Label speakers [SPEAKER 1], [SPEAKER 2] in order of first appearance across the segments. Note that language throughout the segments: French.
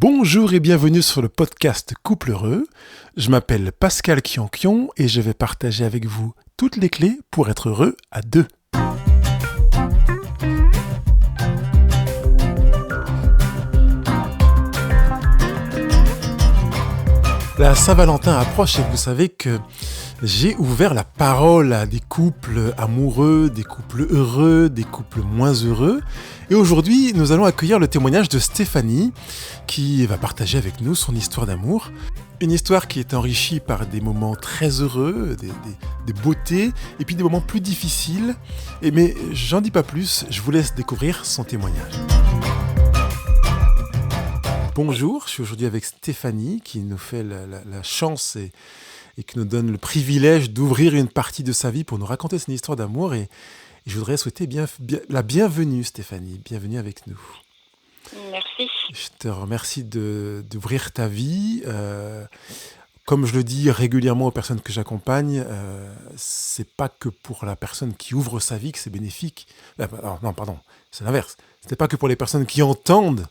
[SPEAKER 1] Bonjour et bienvenue sur le podcast Couple Heureux. Je m'appelle Pascal Kionkion et je vais partager avec vous toutes les clés pour être heureux à deux. La Saint-Valentin approche et vous savez que j'ai ouvert la parole à des couples amoureux, des couples heureux, des couples moins heureux. Et aujourd'hui, nous allons accueillir le témoignage de Stéphanie qui va partager avec nous son histoire d'amour. Une histoire qui est enrichie par des moments très heureux, des beautés et puis des moments plus difficiles. Mais j'en dis pas plus, je vous laisse découvrir son témoignage. Bonjour, je suis aujourd'hui avec Stéphanie qui nous fait la chance et qui nous donne le privilège d'ouvrir une partie de sa vie pour nous raconter son histoire d'amour. Et je voudrais souhaiter la bienvenue, Stéphanie. Bienvenue avec nous.
[SPEAKER 2] Merci.
[SPEAKER 1] Je te remercie d'ouvrir ta vie. Comme je le dis régulièrement aux personnes que j'accompagne, c'est pas que pour la personne qui ouvre sa vie que c'est bénéfique. C'est l'inverse. C'est pas que pour les personnes qui entendent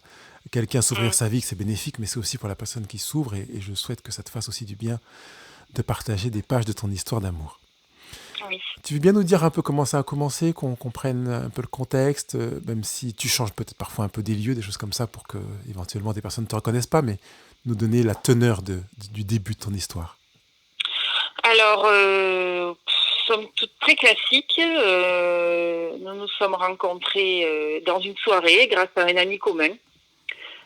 [SPEAKER 1] quelqu'un s'ouvrir sa vie que c'est bénéfique, mais c'est aussi pour la personne qui s'ouvre. Et je souhaite que ça te fasse aussi du bien de partager des pages de ton histoire d'amour.
[SPEAKER 2] Oui.
[SPEAKER 1] Tu veux bien nous dire un peu comment ça a commencé, qu'on comprenne un peu le contexte, même si tu changes peut-être parfois un peu des lieux, des choses comme ça, pour que éventuellement des personnes ne te reconnaissent pas, mais nous donner la teneur du début de ton histoire.
[SPEAKER 2] Alors, somme toute très classique. Nous nous sommes rencontrés dans une soirée grâce à un ami commun.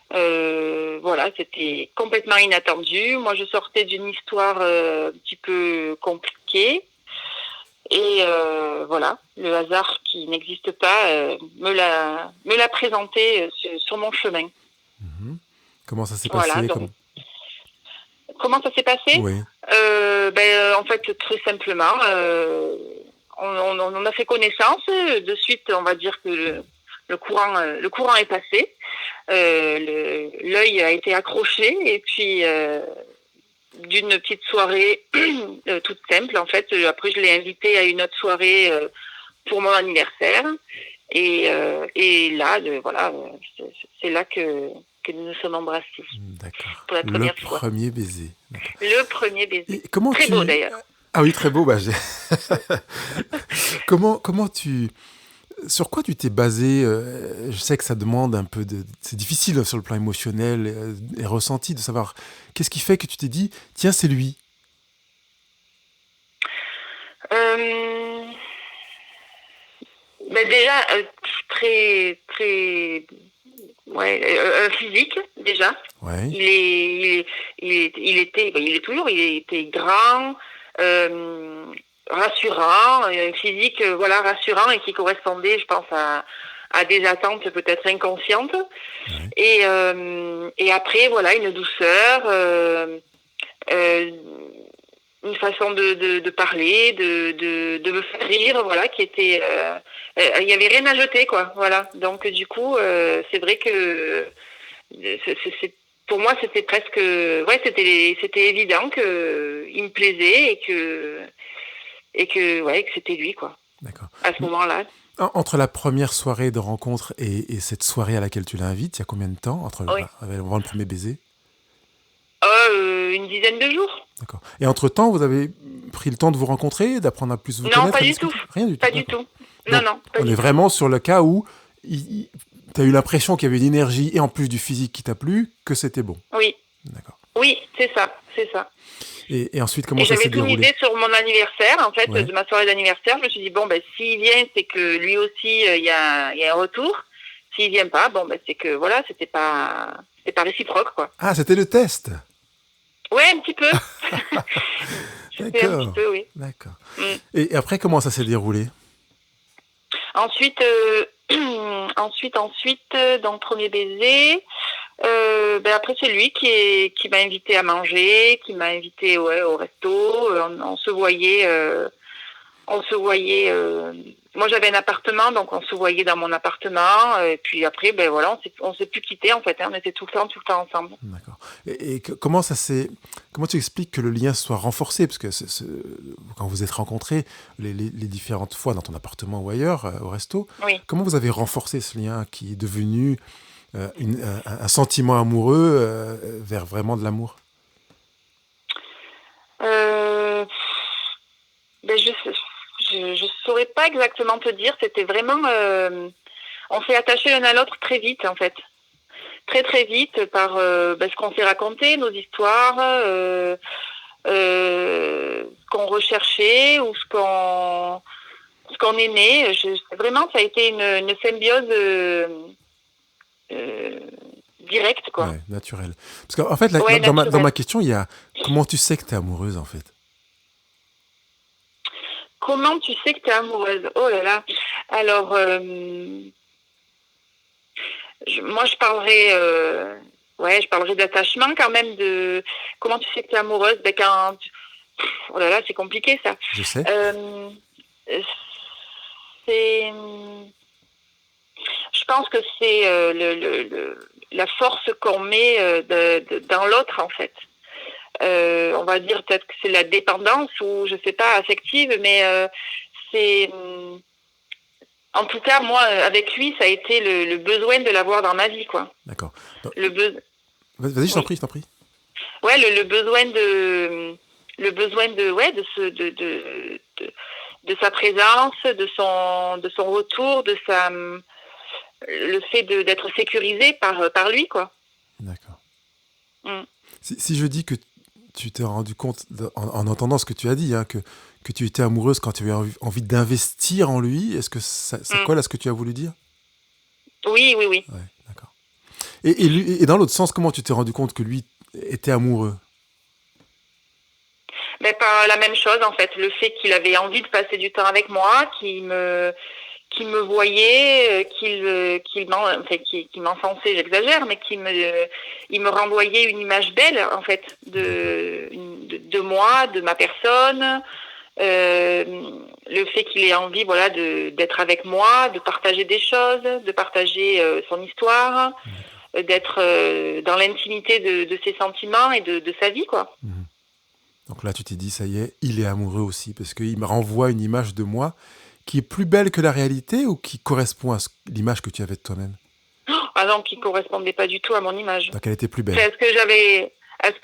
[SPEAKER 2] Voilà, c'était complètement inattendu. Moi, je sortais d'une histoire un petit peu compliquée. Et voilà, le hasard qui n'existe pas me l'a présenté sur mon chemin.
[SPEAKER 1] Mmh. Comment ça s'est passé?
[SPEAKER 2] Voilà, comment ça s'est passé?
[SPEAKER 1] Oui.
[SPEAKER 2] En fait, très simplement, on a fait connaissance. De suite, on va dire que le courant est passé. L'œil a été accroché et puis d'une petite soirée toute simple, en fait. Après, je l'ai invité à une autre soirée pour mon anniversaire. Et là, voilà, c'est là que nous nous sommes embrassés.
[SPEAKER 1] D'accord.
[SPEAKER 2] Pour la première fois.
[SPEAKER 1] Le premier baiser. D'accord.
[SPEAKER 2] Le premier baiser.
[SPEAKER 1] Et comment
[SPEAKER 2] très beau, d'ailleurs.
[SPEAKER 1] Ah oui, très beau. Comment tu... Sur quoi tu t'es basé? Je sais que ça demande un peu de... C'est difficile sur le plan émotionnel et ressenti de savoir qu'est-ce qui fait que tu t'es dit, tiens, c'est lui.
[SPEAKER 2] Déjà, très, très... physique, déjà.
[SPEAKER 1] Ouais.
[SPEAKER 2] Il était grand, rassurant, un physique rassurant et qui correspondait, je pense, à des attentes peut-être inconscientes. Ouais. Et après, voilà, une douceur, une façon de parler, de me faire rire, voilà, qui était... il n'y avait rien à jeter, quoi, voilà. Donc, du coup, c'est vrai que pour moi, c'était presque... Ouais, c'était évident qu'il me plaisait et que c'était lui, quoi.
[SPEAKER 1] D'accord.
[SPEAKER 2] À ce moment-là.
[SPEAKER 1] Entre la première soirée de rencontre et cette soirée à laquelle tu l'invites, il y a combien de temps avant le premier baiser?
[SPEAKER 2] Une dizaine de jours.
[SPEAKER 1] D'accord. Et entre-temps, vous avez pris le temps de vous rencontrer, d'apprendre à plus vous connaître?
[SPEAKER 2] Non, pas du tout.
[SPEAKER 1] Rien du tout.
[SPEAKER 2] Pas du tout.
[SPEAKER 1] Donc,
[SPEAKER 2] non, pas
[SPEAKER 1] on
[SPEAKER 2] du
[SPEAKER 1] est
[SPEAKER 2] tout.
[SPEAKER 1] vraiment sur le cas où tu as eu l'impression qu'il y avait une énergie et en plus du physique qui t'a plu, que c'était bon.
[SPEAKER 2] Oui.
[SPEAKER 1] D'accord.
[SPEAKER 2] Oui, c'est ça.
[SPEAKER 1] Et ensuite, comment ça s'est déroulé?
[SPEAKER 2] J'avais tout misé sur mon anniversaire, en fait, de ma soirée d'anniversaire. Je me suis dit, s'il vient, c'est que lui aussi, il y a un retour. S'il vient pas, c'est que, voilà, c'était pas réciproque, quoi.
[SPEAKER 1] Ah, c'était le test?
[SPEAKER 2] Ouais, un petit peu.
[SPEAKER 1] D'accord.
[SPEAKER 2] Un petit peu, oui.
[SPEAKER 1] D'accord. Et après, comment ça s'est déroulé?
[SPEAKER 2] Ensuite, dans le premier baiser, après c'est lui qui m'a invité à manger, qui m'a invité au resto. On se voyait. Moi j'avais un appartement, donc on se voyait dans mon appartement. Et puis après, on s'est plus quittés en fait. On était tout le temps ensemble.
[SPEAKER 1] D'accord. Et comment tu expliques que le lien soit renforcé? Parce que quand vous êtes rencontrés, les différentes fois dans ton appartement ou ailleurs, au resto,
[SPEAKER 2] oui.
[SPEAKER 1] Comment vous avez renforcé ce lien qui est devenu un sentiment amoureux vers vraiment de l'amour?
[SPEAKER 2] Euh, ben je saurais pas exactement te dire. C'était vraiment, on s'est attachés l'un à l'autre très vite en fait, très très vite par ce qu'on s'est raconté, nos histoires, ce qu'on recherchait ou ce qu'on aimait. Vraiment, ça a été une symbiose euh, directe quoi.
[SPEAKER 1] Ouais, naturel. Parce qu'en fait,
[SPEAKER 2] Ouais,
[SPEAKER 1] dans ma
[SPEAKER 2] naturelle.
[SPEAKER 1] question, il y a comment tu sais que tu es amoureuse, en fait?
[SPEAKER 2] Comment tu sais que tu es amoureuse? Oh là là. Alors, moi, je parlerai d'attachement quand même. Comment tu sais que tu es amoureuse? Oh là là, c'est compliqué ça.
[SPEAKER 1] Je sais.
[SPEAKER 2] Euh, c'est, je pense que c'est la force qu'on met dans l'autre en fait. On va dire peut-être que c'est la dépendance ou je sais pas affective, mais c'est en tout cas moi avec lui ça a été le besoin de l'avoir dans ma vie quoi.
[SPEAKER 1] D'accord. Donc,
[SPEAKER 2] Le be...
[SPEAKER 1] vas-y,
[SPEAKER 2] oui.
[SPEAKER 1] je t'en prie.
[SPEAKER 2] Ouais, le besoin de ouais de sa présence, de son retour, le fait d'être sécurisé par lui quoi.
[SPEAKER 1] D'accord.
[SPEAKER 2] Mm.
[SPEAKER 1] Si je dis que tu t'es rendu compte, en entendant ce que tu as dit, hein, que tu étais amoureuse quand tu avais envie d'investir en lui, est-ce que ça
[SPEAKER 2] Mm.
[SPEAKER 1] colle à ce que tu as voulu dire?
[SPEAKER 2] Oui, oui, oui.
[SPEAKER 1] Ouais, d'accord. Et dans l'autre sens, comment tu t'es rendu compte que lui était amoureux?
[SPEAKER 2] Mais pas la même chose en fait. Le fait qu'il avait envie de passer du temps avec moi, qu'il me voyait, qu'il m'encensait, j'exagère, mais il me renvoyait une image belle en fait
[SPEAKER 1] D'accord.
[SPEAKER 2] de moi, de ma personne. Euh, le fait qu'il ait envie, voilà, d'être avec moi, de partager des choses, de partager son histoire,
[SPEAKER 1] D'accord.
[SPEAKER 2] d'être dans l'intimité de ses sentiments et de sa vie, quoi.
[SPEAKER 1] Mhm. Donc là, tu t'es dit, ça y est, il est amoureux aussi, parce qu'il me renvoie une image de moi qui est plus belle que la réalité ou qui correspond à l'image que tu avais de toi-même?
[SPEAKER 2] Ah non, qui correspondait pas du tout à mon image.
[SPEAKER 1] Donc elle était plus
[SPEAKER 2] C'est
[SPEAKER 1] belle.
[SPEAKER 2] à ce que j'avais, à ce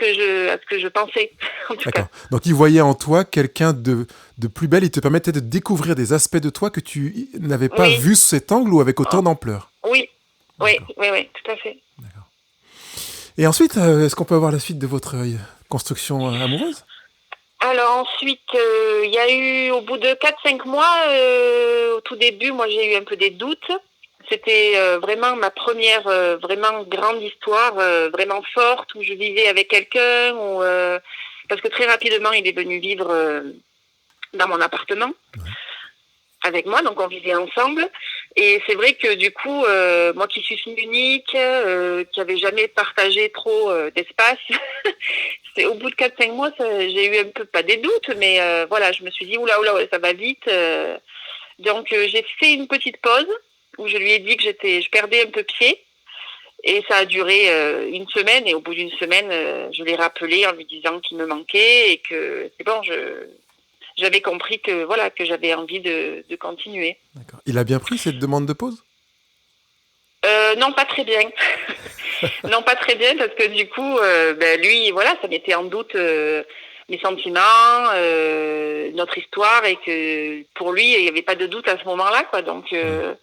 [SPEAKER 2] que je pensais, en tout cas.
[SPEAKER 1] D'accord. Donc il voyait en toi quelqu'un de plus belle, il te permettait de découvrir des aspects de toi que tu n'avais pas
[SPEAKER 2] Oui,
[SPEAKER 1] vus sous cet angle ou avec autant d'ampleur.
[SPEAKER 2] oui, oui,
[SPEAKER 1] D'accord.
[SPEAKER 2] oui, oui, tout à fait.
[SPEAKER 1] D'accord. Et ensuite, est-ce qu'on peut avoir la suite de votre construction amoureuse?
[SPEAKER 2] Alors ensuite, il y a eu, au bout de 4-5 mois, au tout début, moi j'ai eu un peu des doutes. C'était vraiment ma première vraiment grande histoire, vraiment forte, où je vivais avec quelqu'un, parce que très rapidement, il est venu vivre dans mon appartement
[SPEAKER 1] Ouais.
[SPEAKER 2] avec moi, donc on vivait ensemble. Et c'est vrai que du coup, moi qui suis fille unique, qui n'avais jamais partagé trop d'espace, c'est au bout de 4-5 mois, j'ai eu un peu, pas des doutes, mais voilà, je me suis dit, oula, oula, ouais, ça va vite. Donc j'ai fait une petite pause où je lui ai dit que je perdais un peu pied. Et ça a duré une semaine. Et au bout d'une semaine, je l'ai rappelé en lui disant qu'il me manquait et que c'est bon, j'avais compris que voilà que j'avais envie de continuer.
[SPEAKER 1] D'accord. Il a bien pris cette demande de pause?
[SPEAKER 2] Non, pas très bien. Non, pas très bien parce que du coup, lui, voilà, ça mettait en doute mes sentiments, notre histoire et que pour lui, il n'y avait pas de doute à ce moment-là, quoi.
[SPEAKER 1] Ouais.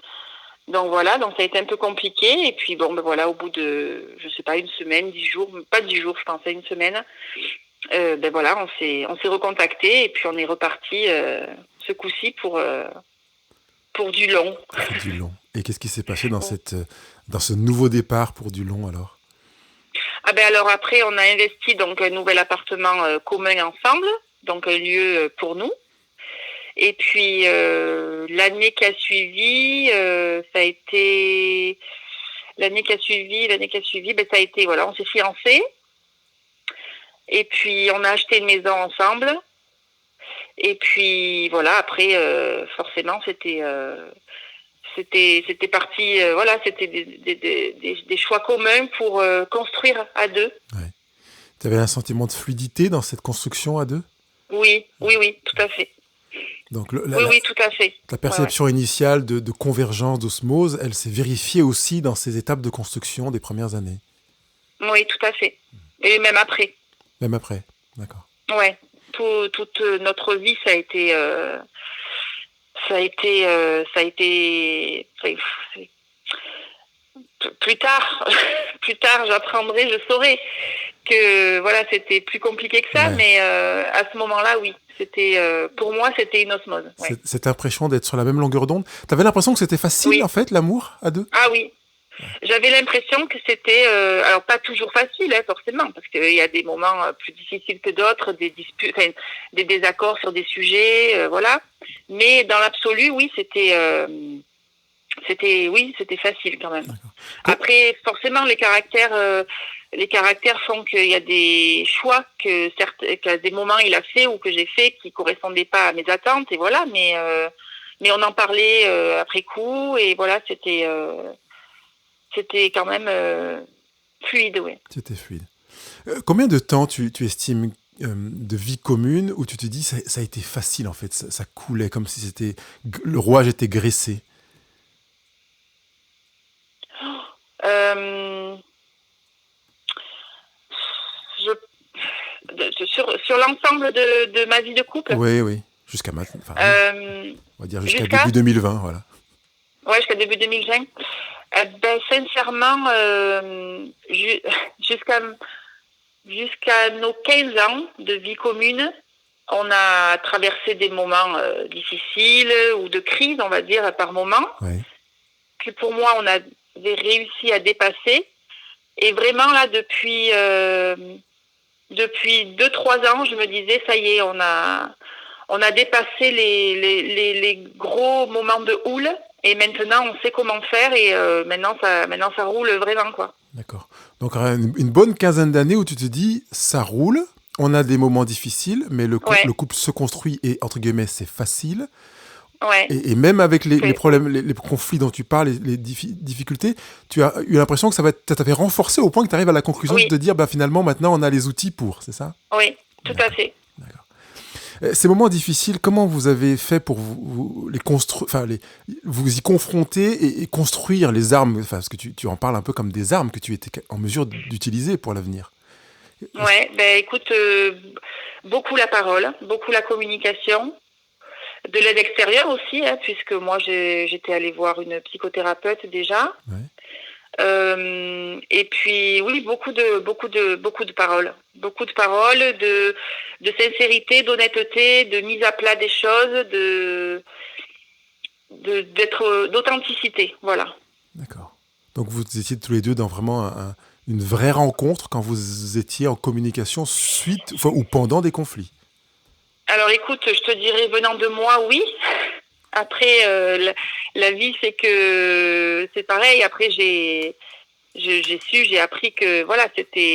[SPEAKER 2] Donc voilà, donc ça a été un peu compliqué. Et puis bon, voilà, au bout de, je sais pas, une semaine, 10 jours, pas 10 jours, je pensais une semaine. Voilà, on s'est recontacté et puis on est reparti ce coup-ci pour du long.
[SPEAKER 1] Pour du long. Et qu'est-ce qui s'est passé dans ce nouveau départ pour du long alors?
[SPEAKER 2] Ah ben alors après, on a investi donc un nouvel appartement commun ensemble, donc un lieu pour nous. Et puis l'année qui a suivi, ça a été ça a été voilà, on s'est fiancés. Et puis on a acheté une maison ensemble. Et puis voilà, après forcément c'était parti, voilà, c'était des choix communs pour construire à deux.
[SPEAKER 1] Ouais. Tu avais un sentiment de fluidité dans cette construction à deux?
[SPEAKER 2] Oui, oui, oui, tout à fait.
[SPEAKER 1] Donc
[SPEAKER 2] Oui, oui, tout à fait.
[SPEAKER 1] la
[SPEAKER 2] Ouais, ouais.
[SPEAKER 1] perception initiale de convergence, d'osmose, elle s'est vérifiée aussi dans ces étapes de construction des premières années,
[SPEAKER 2] Oui, tout à fait. Et même après.
[SPEAKER 1] même après. D'accord.
[SPEAKER 2] Ouais. Toute notre vie, ça a été, plus tard, plus tard, j'apprendrai, je saurai que voilà, c'était plus compliqué que ça,
[SPEAKER 1] Ouais.
[SPEAKER 2] mais à ce moment-là, oui, pour moi, c'était une osmose. Ouais.
[SPEAKER 1] Cette impression d'être sur la même longueur d'onde. T'avais l'impression que c'était facile, en
[SPEAKER 2] Oui.
[SPEAKER 1] fait, l'amour à deux?
[SPEAKER 2] Ah oui. J'avais l'impression que c'était, alors pas toujours facile, hein, forcément, parce qu'il y a des moments plus difficiles que d'autres, des disputes, enfin, des désaccords sur des sujets, voilà. Mais dans l'absolu, oui, c'était facile quand même. Après, forcément, les caractères font qu'il y a des choix qu'à des moments il a fait ou que j'ai fait qui correspondaient pas à mes attentes, et voilà. Mais on en parlait après coup, et voilà, c'était quand même fluide, oui.
[SPEAKER 1] C'était fluide. Combien de temps tu estimes de vie commune où tu te dis ça a été facile en fait, ça coulait comme si le rouage était graissé?
[SPEAKER 2] Euh, sur l'ensemble de ma vie de couple.
[SPEAKER 1] Oui, oui, jusqu'à maintenant. Enfin, on va dire jusqu'à
[SPEAKER 2] Jusqu'à
[SPEAKER 1] début 2020, voilà.
[SPEAKER 2] Ouais, jusqu'à début 2020. Ben, sincèrement, jusqu'à jusqu'à nos 15 ans de vie commune, on a traversé des moments difficiles ou de crise, on va dire, par moment,
[SPEAKER 1] Ouais.
[SPEAKER 2] que pour moi, on avait réussi à dépasser. Et vraiment, là, depuis 2-3 ans, je me disais, ça y est, on a dépassé les gros moments de houle. Et maintenant, on sait comment faire, et maintenant, ça roule vraiment, quoi.
[SPEAKER 1] D'accord. Donc une bonne quinzaine d'années où tu te dis ça roule, on a des moments difficiles, mais le
[SPEAKER 2] Ouais,
[SPEAKER 1] couple se construit et entre guillemets c'est facile.
[SPEAKER 2] ouais.
[SPEAKER 1] Et même avec les problèmes, les conflits dont tu parles, les difficultés, tu as eu l'impression que ça t'avait renforcé au point que tu arrives à la conclusion de
[SPEAKER 2] Oui,
[SPEAKER 1] te dire bah, finalement maintenant on a les outils pour, c'est ça?
[SPEAKER 2] oui, tout à
[SPEAKER 1] D'accord.
[SPEAKER 2] fait.
[SPEAKER 1] D'accord. Ces moments difficiles, comment vous avez fait pour les construire, enfin vous y confronter et construire les armes, enfin parce que tu en parles un peu comme des armes que tu étais en mesure d'utiliser pour l'avenir.
[SPEAKER 2] Ouais, ben écoute, beaucoup la parole, beaucoup la communication, de l'aide extérieure aussi, hein, puisque moi j'étais allée voir une psychothérapeute déjà.
[SPEAKER 1] Ouais.
[SPEAKER 2] Et puis oui, beaucoup de paroles, de sincérité, d'honnêteté, de mise à plat des choses, d'authenticité, voilà.
[SPEAKER 1] D'accord. Donc vous étiez tous les deux dans vraiment une vraie rencontre quand vous étiez en communication suite, enfin, ou pendant des conflits.
[SPEAKER 2] Alors écoute, je te dirais venant de moi, oui. Après, la vie, c'est que c'est pareil. Après, j'ai appris que voilà, c'était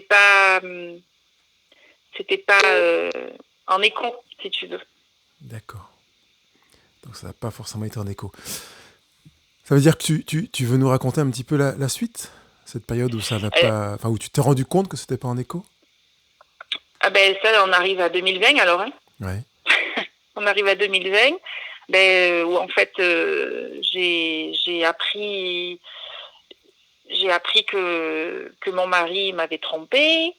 [SPEAKER 2] pas en écho, si tu veux.
[SPEAKER 1] D'accord. Donc ça n'a pas forcément été en écho. Ça veut dire que tu veux nous raconter un petit peu la suite? Cette période où ça n'a
[SPEAKER 2] Euh,
[SPEAKER 1] pas, enfin où tu t'es rendu compte que c'était pas en écho?
[SPEAKER 2] ah ben ça, on arrive à 2020 alors. Hein.
[SPEAKER 1] Ouais.
[SPEAKER 2] On arrive à 2020, ben où en fait j'ai appris que mon mari m'avait trompée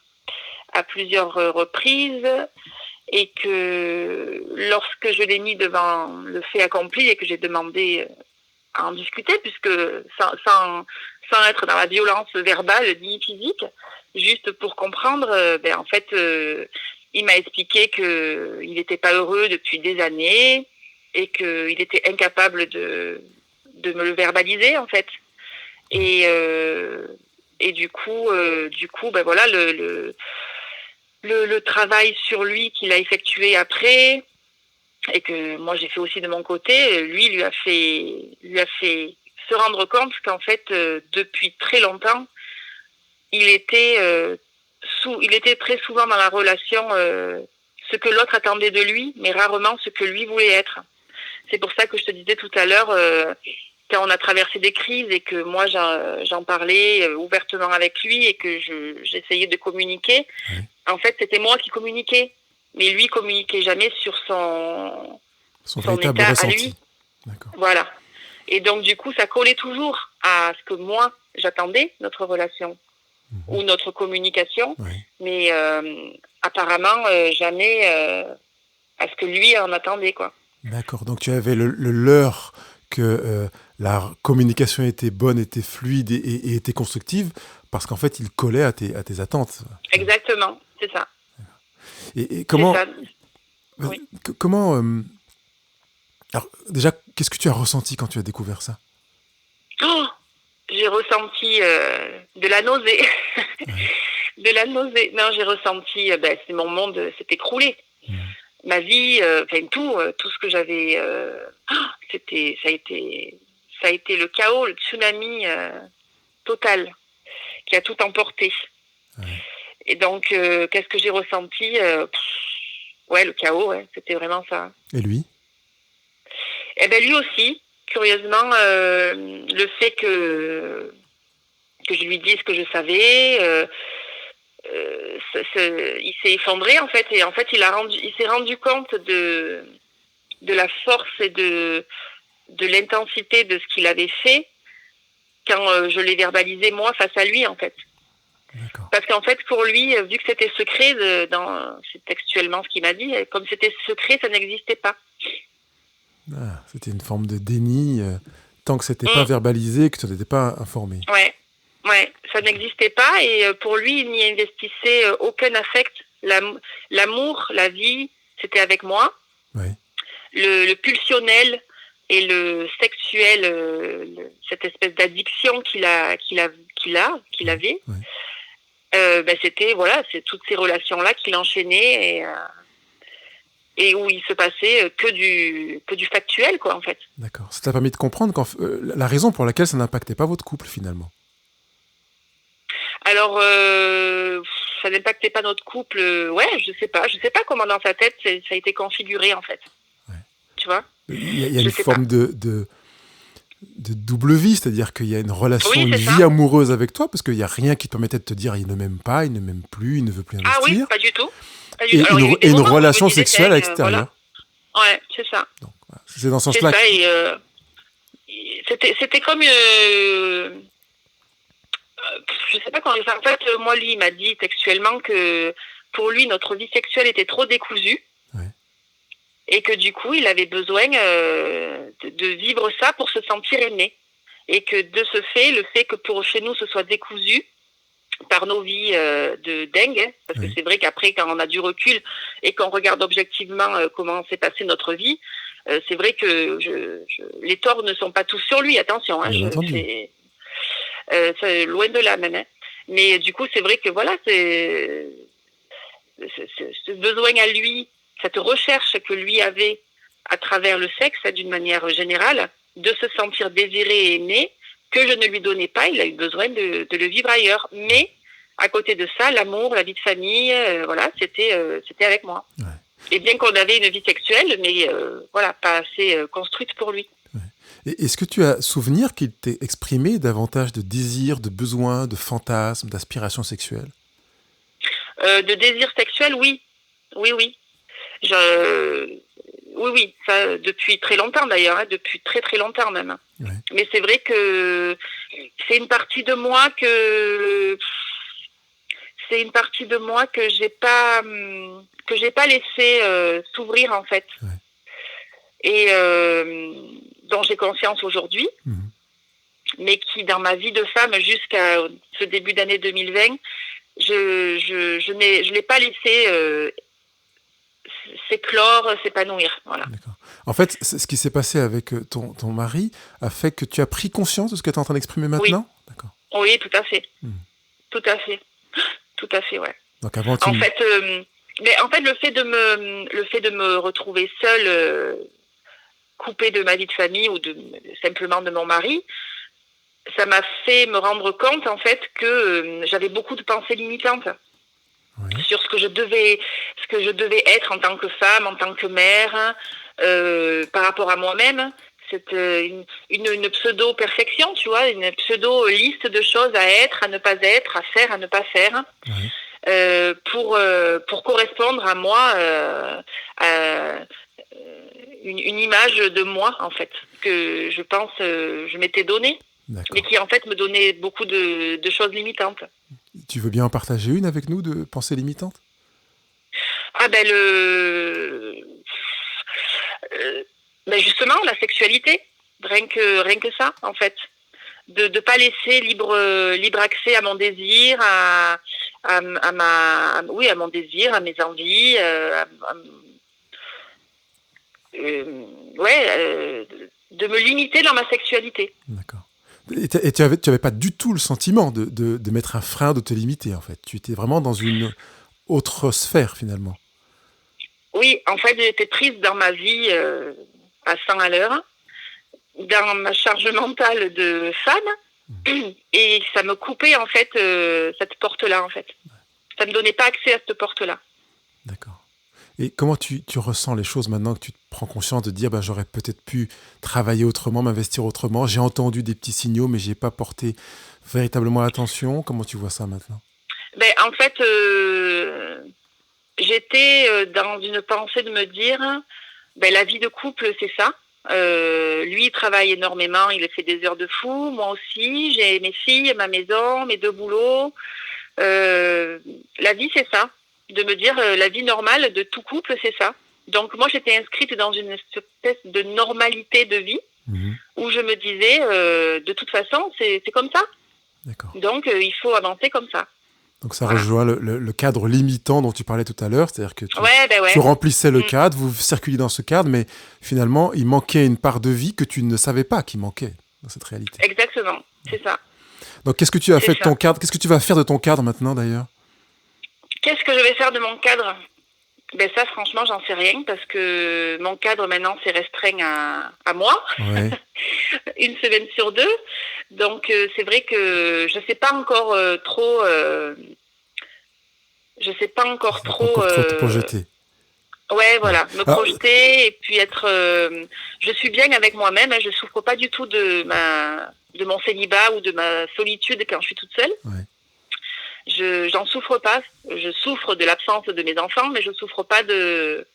[SPEAKER 2] à plusieurs reprises, et que lorsque je l'ai mis devant le fait accompli et que j'ai demandé à en discuter, puisque sans être dans la violence verbale ni physique, juste pour comprendre, ben en fait, il m'a expliqué qu'il n'était pas heureux depuis des années et qu'il était incapable de me le verbaliser, en fait. Et du coup, ben voilà, le travail sur lui qu'il a effectué après, et que moi j'ai fait aussi de mon côté, lui a fait se rendre compte qu'en fait, depuis très longtemps, il était très souvent dans la relation ce que l'autre attendait de lui, mais rarement ce que lui voulait être. C'est pour ça que je te disais tout à l'heure, quand on a traversé des crises et que moi j'en parlais ouvertement avec lui et que j'essayais de communiquer,
[SPEAKER 1] Ouais.
[SPEAKER 2] en fait c'était moi qui communiquais. mais lui communiquait jamais sur son
[SPEAKER 1] véritable
[SPEAKER 2] état à
[SPEAKER 1] ressenti.
[SPEAKER 2] lui.
[SPEAKER 1] D'accord.
[SPEAKER 2] Voilà. Et donc, du coup, ça collait toujours à ce que moi, j'attendais, notre relation ou notre communication, mais apparemment, jamais à ce que lui en attendait, quoi.
[SPEAKER 1] D'accord. Donc, tu avais le leurre que la communication était bonne, était fluide et était constructive, parce qu'en fait, il collait à tes attentes.
[SPEAKER 2] Exactement, c'est ça.
[SPEAKER 1] Et comment...
[SPEAKER 2] C'est ça. Oui.
[SPEAKER 1] Comment... alors, déjà, qu'est-ce que tu as ressenti quand tu as découvert ça?
[SPEAKER 2] Oh, j'ai ressenti de la nausée. De la nausée. Non, j'ai ressenti, c'est mon monde s'est écroulé. Ma vie, tout ce que j'avais, ça a été le chaos, le tsunami total qui a tout emporté. Et donc, qu'est-ce que j'ai ressenti? Le chaos, c'était vraiment ça.
[SPEAKER 1] Et lui?
[SPEAKER 2] Eh ben lui aussi, curieusement, le fait que je lui dise que je savais, il s'est effondré en fait, et en fait il s'est rendu compte de la force et de l'intensité de ce qu'il avait fait quand je l'ai verbalisé moi face à lui en fait.
[SPEAKER 1] D'accord.
[SPEAKER 2] Parce qu'en fait pour lui, vu que c'était secret, c'est textuellement ce qu'il m'a dit, comme c'était secret, ça n'existait pas.
[SPEAKER 1] Ah, c'était une forme de déni, tant que c'était pas verbalisé, que tu n'étais pas informé.
[SPEAKER 2] Ouais, ça n'existait pas, et pour lui, il n'y investissait aucun affect. L'amour, la vie, c'était avec moi.
[SPEAKER 1] Ouais.
[SPEAKER 2] Le pulsionnel et le sexuel, cette espèce d'addiction qu'il avait, c'était c'est toutes ces relations-là qu'il enchaînait et où il se passait que du factuel, quoi, en fait.
[SPEAKER 1] D'accord. Ça t'a permis de comprendre la raison pour laquelle ça n'impactait pas votre couple, finalement.
[SPEAKER 2] Alors, ça n'impactait pas notre couple. Je sais pas comment dans sa tête ça a été configuré, en fait. Ouais. Tu vois ?
[SPEAKER 1] Il y a une forme de double vie, c'est-à-dire qu'il y a une relation, une vie amoureuse avec toi, parce qu'il n'y a rien qui te permettait de te dire il ne m'aime pas, il ne m'aime plus, il ne veut plus investir.
[SPEAKER 2] Ah oui, pas du tout.
[SPEAKER 1] Et une relation sexuelle à l'extérieur.
[SPEAKER 2] Voilà. Ouais, c'est ça.
[SPEAKER 1] Donc, c'est dans ce sens-là.
[SPEAKER 2] C'était comme je sais pas comment dire ça. En fait, moi, lui, il m'a dit textuellement que pour lui, notre vie sexuelle était trop décousue. Ouais. Et que du coup, il avait besoin de vivre ça pour se sentir aimé. Et que de ce fait, le fait que chez nous, ce soit décousu par nos vies de dingue, parce que c'est vrai qu'après, quand on a du recul et qu'on regarde objectivement comment s'est passée notre vie, c'est vrai que les torts ne sont pas tous sur lui, attention. C'est loin de là même. Mais du coup, c'est vrai que voilà, c'est ce besoin à lui, cette recherche que lui avait à travers le sexe, d'une manière générale, de se sentir désiré et aimé, que je ne lui donnais pas. Il a eu besoin de le vivre ailleurs. Mais à côté de ça, l'amour, la vie de famille, c'était avec moi. Ouais. Et bien qu'on avait une vie sexuelle, mais pas assez construite pour lui.
[SPEAKER 1] Et est-ce que tu as souvenir qu'il t'ait exprimé davantage de désirs, de besoins, de fantasmes, d'aspirations sexuelles?
[SPEAKER 2] De désirs sexuels, oui. Oui. Oui, ça depuis très longtemps d'ailleurs, depuis très très longtemps même. Ouais. Mais c'est vrai que c'est une partie de moi que j'ai pas laissé s'ouvrir en fait. Ouais. Et dont j'ai conscience aujourd'hui, mais qui dans ma vie de femme jusqu'à ce début d'année 2020, je l'ai pas laissé s'éclore, s'épanouir. Voilà.
[SPEAKER 1] D'accord. En fait, ce qui s'est passé avec ton mari a fait que tu as pris conscience de ce que tu es en train d'exprimer maintenant?
[SPEAKER 2] Oui. D'accord. Oui, tout à fait. Tout à fait, ouais.
[SPEAKER 1] Donc avant,
[SPEAKER 2] en fait, le fait de me retrouver seule, coupée de ma vie de famille ou simplement de mon mari, ça m'a fait me rendre compte en fait que j'avais beaucoup de pensées limitantes. Oui. Sur ce que je devais être en tant que femme, en tant que mère, par rapport à moi-même. C'est une pseudo-perfection, tu vois, une pseudo-liste de choses à être, à ne pas être, à faire, à ne pas faire. Oui. pour correspondre à moi, à une image de moi, en fait, que je pense je m'étais donnée,
[SPEAKER 1] D'accord.
[SPEAKER 2] mais qui, en fait, me donnait beaucoup de choses limitantes.
[SPEAKER 1] Tu veux bien en partager une avec nous de pensées limitantes?
[SPEAKER 2] Ah ben justement la sexualité, rien que ça en fait, de pas laisser libre accès à mon désir, à mon désir, à mes envies, de me limiter dans ma sexualité.
[SPEAKER 1] D'accord. Et tu avais pas du tout le sentiment de mettre un frein, de te limiter, en fait. Tu étais vraiment dans une autre sphère, finalement.
[SPEAKER 2] Oui, en fait, j'étais prise dans ma vie à 100 à l'heure, dans ma charge mentale de femme, et ça me coupait, en fait, cette porte-là, en fait. Ça me donnait pas accès à cette porte-là.
[SPEAKER 1] D'accord. Et comment tu ressens les choses maintenant que tu te prends conscience de dire j'aurais peut-être pu travailler autrement, m'investir autrement. J'ai entendu des petits signaux, mais j'ai pas porté véritablement attention. Comment tu vois ça maintenant?
[SPEAKER 2] En fait, j'étais dans une pensée de me dire, la vie de couple, c'est ça. Lui, il travaille énormément, il fait des heures de fou. Moi aussi, j'ai mes filles, ma maison, mes 2 boulots. La vie, c'est ça. De me dire, la vie normale de tout couple, c'est ça. Donc moi, j'étais inscrite dans une espèce de normalité de vie où je me disais, de toute façon, c'est comme ça.
[SPEAKER 1] D'accord.
[SPEAKER 2] Donc, il faut avancer comme ça.
[SPEAKER 1] Donc ça rejoint le cadre limitant dont tu parlais tout à l'heure, c'est-à-dire que tu remplissais le cadre, vous circuliez dans ce cadre, mais finalement, il manquait une part de vie que tu ne savais pas qu'il manquait dans cette réalité.
[SPEAKER 2] Exactement, c'est ça.
[SPEAKER 1] Donc qu'est-ce que tu as fait de ton cadre? Qu'est-ce que tu vas faire de ton cadre maintenant, d'ailleurs?
[SPEAKER 2] Qu'est-ce que je vais faire de mon cadre? Ça, franchement, j'en sais rien, parce que mon cadre, maintenant, c'est restreint à moi,
[SPEAKER 1] ouais.
[SPEAKER 2] Une semaine sur 2. Donc, c'est vrai que je ne sais pas encore trop... je sais pas encore trop...
[SPEAKER 1] trop te projeter.
[SPEAKER 2] Ouais, voilà, me projeter et puis être... je suis bien avec moi-même, je souffre pas du tout de mon célibat ou de ma solitude quand je suis toute seule.
[SPEAKER 1] Ouais.
[SPEAKER 2] J'en souffre pas. Je souffre de l'absence de mes enfants, mais je souffre pas de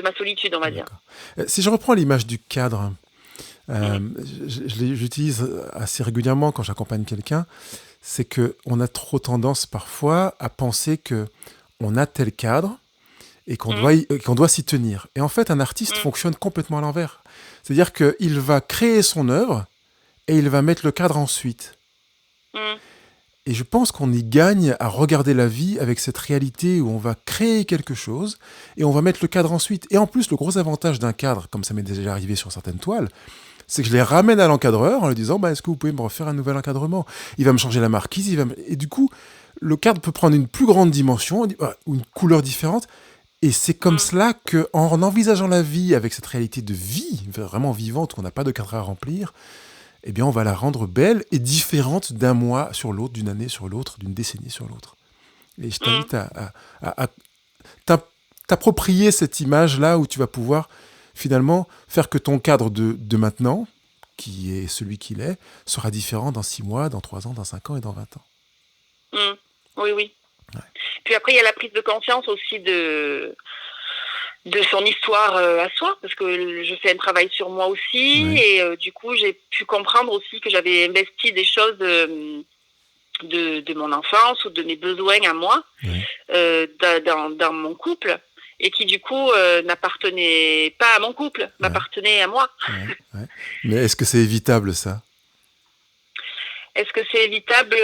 [SPEAKER 2] ma solitude, on va dire.
[SPEAKER 1] Si je reprends l'image du cadre, j'utilise assez régulièrement quand j'accompagne quelqu'un, c'est qu'on a trop tendance parfois à penser qu'on a tel cadre et qu'on doit s'y tenir. Et en fait, un artiste fonctionne complètement à l'envers. C'est-à-dire qu'il va créer son œuvre et il va mettre le cadre ensuite. Et je pense qu'on y gagne à regarder la vie avec cette réalité où on va créer quelque chose et on va mettre le cadre ensuite. Et en plus, le gros avantage d'un cadre, comme ça m'est déjà arrivé sur certaines toiles, c'est que je les ramène à l'encadreur en lui disant est-ce que vous pouvez me refaire un nouvel encadrement? Il va me changer la marquise, et du coup, le cadre peut prendre une plus grande dimension ou une couleur différente. Et c'est comme cela qu'en envisageant la vie avec cette réalité de vie vraiment vivante, où on n'a pas de cadre à remplir, eh bien, on va la rendre belle et différente d'un mois sur l'autre, d'une année sur l'autre, d'une décennie sur l'autre. Et je t'invite à t'approprier cette image-là où tu vas pouvoir finalement faire que ton cadre de maintenant, qui est celui qu'il est, sera différent dans 6 mois, dans 3 ans, dans 5 ans et dans 20 ans.
[SPEAKER 2] Oui. Ouais. Puis après, il y a la prise de conscience aussi de son histoire à soi, parce que je fais un travail sur moi aussi, et du coup j'ai pu comprendre aussi que j'avais investi des choses de mon enfance ou de mes besoins à moi dans mon couple, et qui du coup n'appartenaient pas à mon couple, m'appartenaient à moi.
[SPEAKER 1] Mais est-ce que c'est évitable, ça?
[SPEAKER 2] Est-ce que c'est évitable?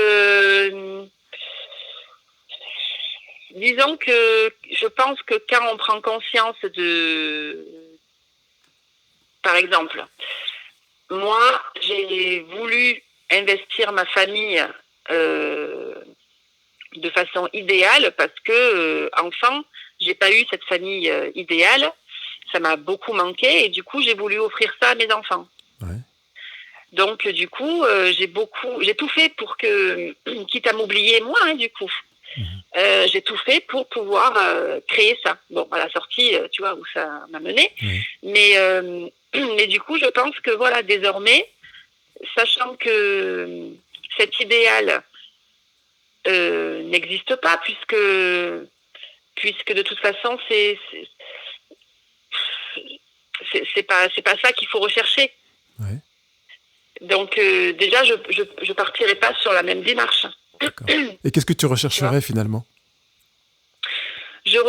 [SPEAKER 2] Disons que je pense que quand on prend conscience par exemple, moi, j'ai voulu investir ma famille de façon idéale parce que enfant, j'ai pas eu cette famille idéale. Ça m'a beaucoup manqué et du coup, j'ai voulu offrir ça à mes enfants. Donc, du coup, j'ai tout fait pour que, quitte à m'oublier moi, du coup. J'ai tout fait pour pouvoir créer ça. Bon, à la sortie, tu vois où ça m'a mené. Mais du coup, je pense que voilà, désormais, sachant que cet idéal n'existe pas, puisque de toute façon, c'est pas ça qu'il faut rechercher.
[SPEAKER 1] Ouais.
[SPEAKER 2] Donc déjà, je partirai pas sur la même démarche.
[SPEAKER 1] D'accord. Et qu'est-ce que tu rechercherais finalement?
[SPEAKER 2] Je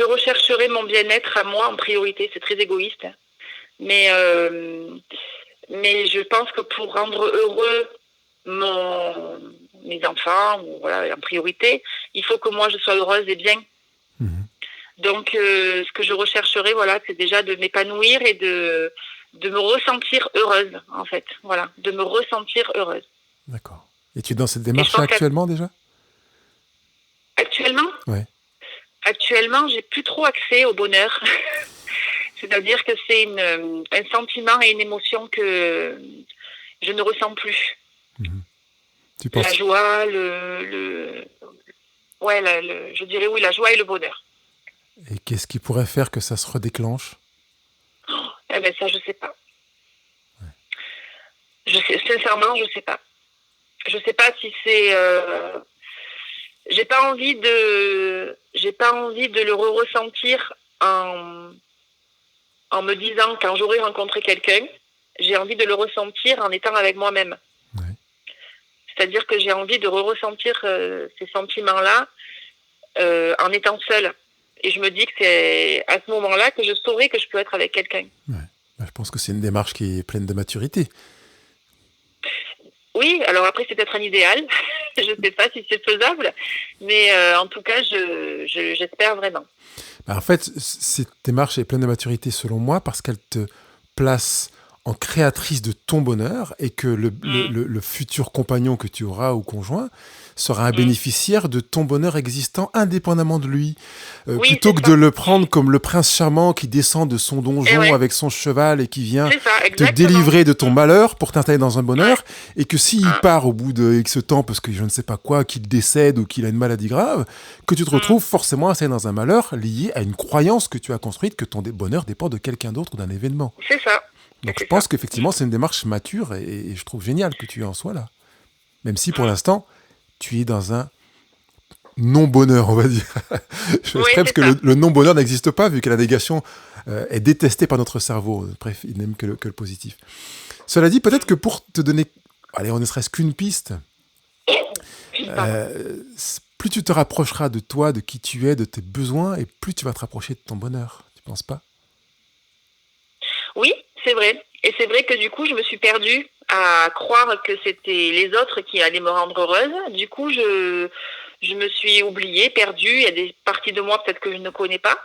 [SPEAKER 2] rechercherais mon bien-être à moi en priorité. C'est très égoïste, mais je pense que pour rendre heureux mes enfants, voilà, en priorité, il faut que moi je sois heureuse et bien.
[SPEAKER 1] Mmh.
[SPEAKER 2] Donc, ce que je rechercherais, voilà, c'est déjà de m'épanouir et de me ressentir heureuse, en fait. Voilà, de me ressentir heureuse.
[SPEAKER 1] D'accord. Et tu es dans cette démarche actuellement déjà?
[SPEAKER 2] Actuellement?
[SPEAKER 1] Ouais.
[SPEAKER 2] Actuellement, j'ai plus trop accès au bonheur. C'est-à-dire que c'est un sentiment et une émotion que je ne ressens plus.
[SPEAKER 1] Mmh. Tu penses...
[SPEAKER 2] La joie, je dirais oui, la joie et le bonheur.
[SPEAKER 1] Et qu'est-ce qui pourrait faire que ça se redéclenche?
[SPEAKER 2] Eh ben ça, je sais pas. Ouais. Sincèrement, je sais pas. Je sais pas si c'est. J'ai pas envie de le ressentir en me disant quand j'aurai rencontré quelqu'un. J'ai envie de le ressentir en étant avec moi-même.
[SPEAKER 1] Ouais.
[SPEAKER 2] C'est-à-dire que j'ai envie de ressentir ces sentiments-là en étant seule. Et je me dis que c'est à ce moment-là que je saurai que je peux être avec quelqu'un.
[SPEAKER 1] Ouais. Je pense que c'est une démarche qui est pleine de maturité.
[SPEAKER 2] Oui, alors après c'est peut-être un idéal. Je ne sais pas si c'est faisable, mais en tout cas, j'espère vraiment.
[SPEAKER 1] En fait, cette démarche est pleine de maturité selon moi parce qu'elle te place en créatrice de ton bonheur et que le futur compagnon que tu auras ou conjoint sera un bénéficiaire de ton bonheur existant indépendamment de lui.
[SPEAKER 2] Oui,
[SPEAKER 1] plutôt que de le prendre comme le prince charmant qui descend de son donjon avec son cheval et qui vient te délivrer de ton malheur pour t'installer dans un bonheur, et que s'il part au bout de X temps parce que je ne sais pas quoi, qu'il décède ou qu'il a une maladie grave, que tu te retrouves forcément installé dans un malheur lié à une croyance que tu as construite que ton bonheur dépend de quelqu'un d'autre ou d'un événement.
[SPEAKER 2] C'est ça.
[SPEAKER 1] Donc je pense qu'effectivement c'est une démarche mature et je trouve génial que tu en sois là. Même si pour l'instant tu es dans un non-bonheur, on va dire. Je sais parce que le non-bonheur n'existe pas vu que la négation est détestée par notre cerveau. Bref, il n'aime que le positif. Cela dit, peut-être que pour te donner, allez, on ne serait-ce qu'une piste, plus tu te rapprocheras de toi, de qui tu es, de tes besoins, et plus tu vas te rapprocher de ton bonheur. Tu penses pas?
[SPEAKER 2] Oui, c'est vrai. Et c'est vrai que du coup, je me suis perdue à croire que c'était les autres qui allaient me rendre heureuse. Du coup, je me suis oubliée, perdue. Il y a des parties de moi peut-être que je ne connais pas.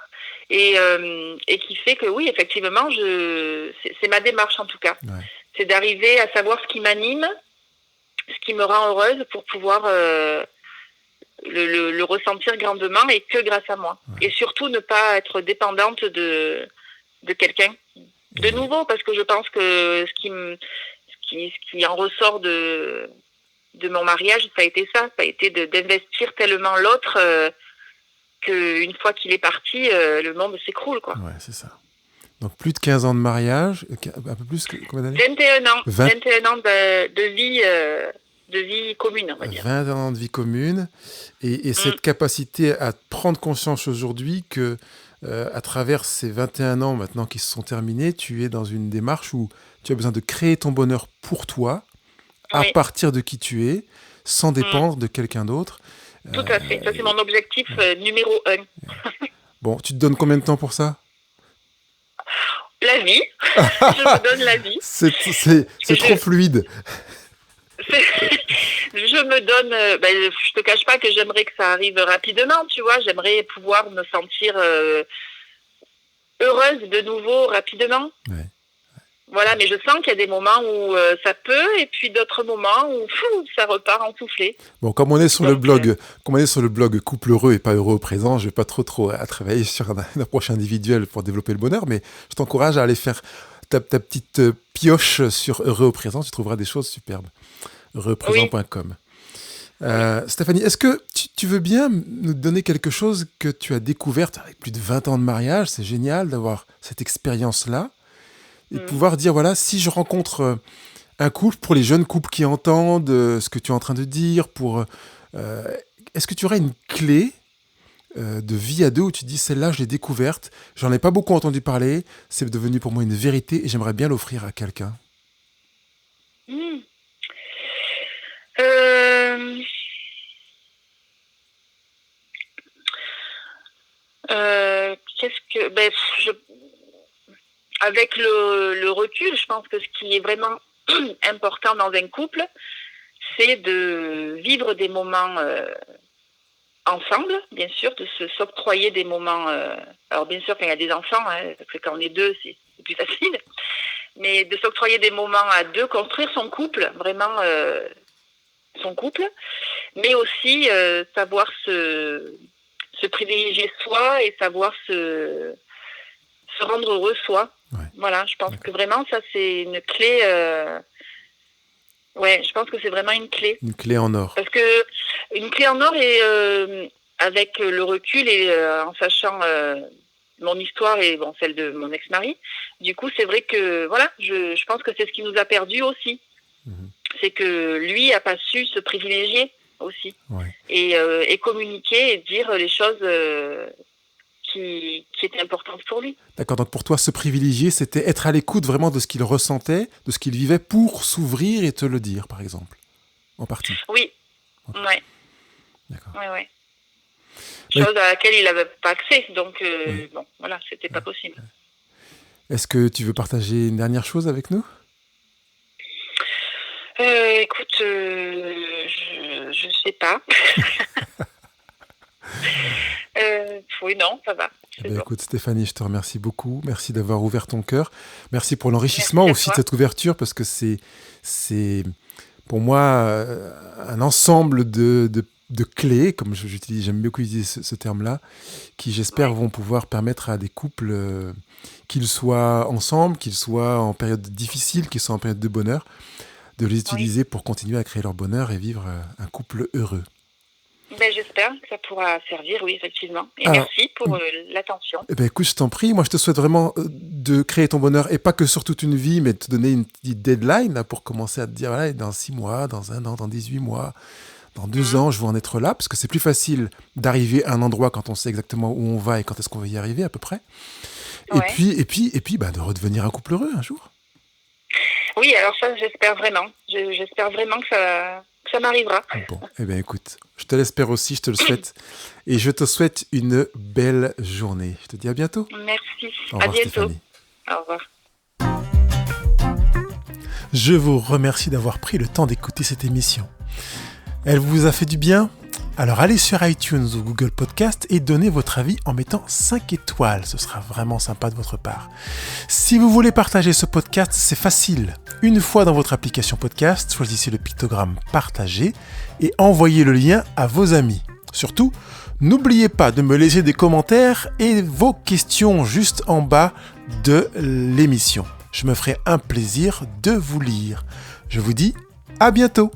[SPEAKER 2] Et qui fait que oui, effectivement, c'est ma démarche en tout cas. Ouais. C'est d'arriver à savoir ce qui m'anime, ce qui me rend heureuse pour pouvoir le ressentir grandement et que grâce à moi. Ouais. Et surtout ne pas être dépendante de quelqu'un. De nouveau, parce que je pense que ce qui en ressort de mon mariage, ça a été ça. Ça a été d'investir tellement l'autre qu'une fois qu'il est parti, le monde s'écroule, quoi.
[SPEAKER 1] Ouais, c'est ça. Donc plus de 15 ans de mariage, un peu plus, combien d'années?
[SPEAKER 2] 21 ans. 21 ans de vie commune, on va dire.
[SPEAKER 1] 21 ans de vie commune. Et cette capacité à prendre conscience aujourd'hui que à travers ces 21 ans maintenant qui se sont terminés, tu es dans une démarche où tu as besoin de créer ton bonheur pour toi, à partir de qui tu es, sans dépendre de quelqu'un d'autre.
[SPEAKER 2] Tout à fait, ça c'est mon objectif numéro 1.
[SPEAKER 1] Bon, tu te donnes combien de temps pour ça?
[SPEAKER 2] La vie, je me donne la vie.
[SPEAKER 1] C'est trop fluide.
[SPEAKER 2] Je me donne, je te cache pas que j'aimerais que ça arrive rapidement, tu vois, j'aimerais pouvoir me sentir heureuse de nouveau rapidement. Ouais. Voilà, mais je sens qu'il y a des moments où ça peut, et puis d'autres moments où ça repart en soufflé.
[SPEAKER 1] Bon, comme on est sur le blog Couple heureux et pas heureux au présent, je vais pas trop à travailler sur une approche individuelle pour développer le bonheur, mais je t'encourage à aller faire ta petite pioche sur heureux au présent, tu trouveras des choses superbes. Heureuxauprésent.com. Stéphanie, est-ce que tu veux bien nous donner quelque chose que tu as découvert avec plus de 20 ans de mariage? C'est génial d'avoir cette expérience-là et pouvoir dire, voilà, si je rencontre un couple, pour les jeunes couples qui entendent ce que tu es en train de dire, est-ce que tu aurais une clé de vie à deux où tu dis celle-là je l'ai découverte, j'en ai pas beaucoup entendu parler, c'est devenu pour moi une vérité et j'aimerais bien l'offrir à quelqu'un.
[SPEAKER 2] Hmm. Avec le recul, je pense que ce qui est vraiment important dans un couple, c'est de vivre des moments ensemble, bien sûr, de s'octroyer des moments. Alors bien sûr, quand il y a des enfants, parce que quand on est deux, c'est plus facile, mais de s'octroyer des moments à deux, construire son couple, vraiment son couple, mais aussi savoir se privilégier soi et savoir se rendre heureux soi.
[SPEAKER 1] Ouais.
[SPEAKER 2] Voilà, je pense que vraiment ça c'est une clé. Je pense que c'est vraiment une clé.
[SPEAKER 1] Une clé en or.
[SPEAKER 2] Parce que une clé en or et avec le recul et en sachant mon histoire et celle de mon ex-mari, du coup c'est vrai que voilà, je pense que c'est ce qui nous a perdus aussi. C'est que lui a pas su se privilégier aussi et communiquer et dire les choses qui étaient importantes pour lui.
[SPEAKER 1] D'accord, donc pour toi, se privilégier, c'était être à l'écoute vraiment de ce qu'il ressentait, de ce qu'il vivait pour s'ouvrir et te le dire, par exemple, en partie.
[SPEAKER 2] Oui,
[SPEAKER 1] okay.
[SPEAKER 2] Ouais.
[SPEAKER 1] D'accord.
[SPEAKER 2] Ouais. Chose à laquelle il n'avait pas accès, donc c'était pas possible.
[SPEAKER 1] Est-ce que tu veux partager une dernière chose avec nous ?
[SPEAKER 2] Écoute, je sais pas. Oui, non, ça va.
[SPEAKER 1] Écoute Stéphanie, je te remercie beaucoup. Merci d'avoir ouvert ton cœur. Merci pour l'enrichissement aussi de cette ouverture, parce que c'est pour moi un ensemble de clés, comme j'aime beaucoup utiliser ce terme-là, qui j'espère vont pouvoir permettre à des couples, qu'ils soient ensemble, qu'ils soient en période difficile, qu'ils soient en période de bonheur, de les utiliser pour continuer à créer leur bonheur et vivre un couple heureux.
[SPEAKER 2] J'espère que ça pourra servir, oui, effectivement. Et merci pour l'attention.
[SPEAKER 1] Écoute, je t'en prie. Moi, je te souhaite vraiment de créer ton bonheur, et pas que sur toute une vie, mais de te donner une petite deadline là, pour commencer à te dire, voilà, dans 6 mois, dans 1 an, dans 18 mois, dans 2 ans, je veux en être là, parce que c'est plus facile d'arriver à un endroit quand on sait exactement où on va et quand est-ce qu'on va y arriver à peu près. Et puis, de redevenir un couple heureux un jour. Oui,
[SPEAKER 2] alors ça, j'espère vraiment. J'espère vraiment que ça m'arrivera.
[SPEAKER 1] Bon, écoute, je te l'espère aussi, je te le souhaite. Et je te souhaite une belle journée. Je te dis à bientôt.
[SPEAKER 2] Merci.
[SPEAKER 1] Au revoir,
[SPEAKER 2] à bientôt.
[SPEAKER 1] Stéphanie.
[SPEAKER 2] Au revoir.
[SPEAKER 1] Je vous remercie d'avoir pris le temps d'écouter cette émission. Elle vous a fait du bien ? Alors allez sur iTunes ou Google Podcast et donnez votre avis en mettant 5 étoiles. Ce sera vraiment sympa de votre part. Si vous voulez partager ce podcast, c'est facile. Une fois dans votre application podcast, choisissez le pictogramme partager et envoyez le lien à vos amis. Surtout, n'oubliez pas de me laisser des commentaires et vos questions juste en bas de l'émission. Je me ferai un plaisir de vous lire. Je vous dis à bientôt.